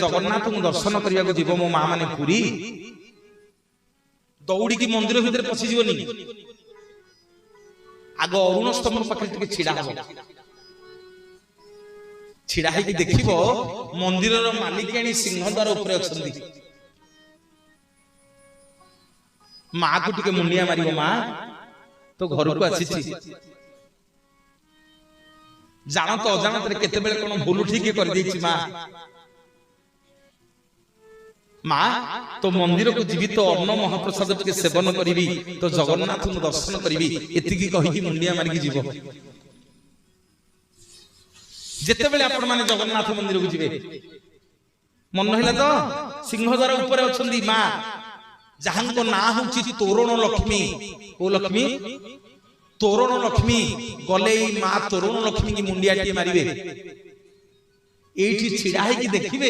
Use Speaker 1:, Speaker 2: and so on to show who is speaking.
Speaker 1: जगन्नाथ को दर्शन करने को जीव मो माँ माने पुरी दौड़ी की मंदिर भितर पशिजनी आग अरुण स्तंभ पाखे छिड़ा हम छिड़ा है देखिब मंदिर मालिकाणी सिंहद्वार उपर अच्छी माँ को टिके मुंडिया मारिबो माँ तो घर को आसी जान तो अजाणत केते बेले कोन भूल ठीक कर देछि माँ माँ तो मंदिर को जीवित तो अन्न महाप्रसाद के सेवन करी तो जगन्नाथ को दर्शन करी एतिकी कहि मुंडिया मारिकी जीव जेते बेले आपण माने जगन्नाथ मंदिर को जीवे मन हैला तो सिंहद्वार ऊपर अछंदी माँ जहां को ना होची तोरण लक्ष्मी ओ लक्ष्मी तोरण लक्ष्मी गले माँ तोरण लक्ष्मी की मुंडियाटी मारिबे एठी छिड़ा है कि देखिबे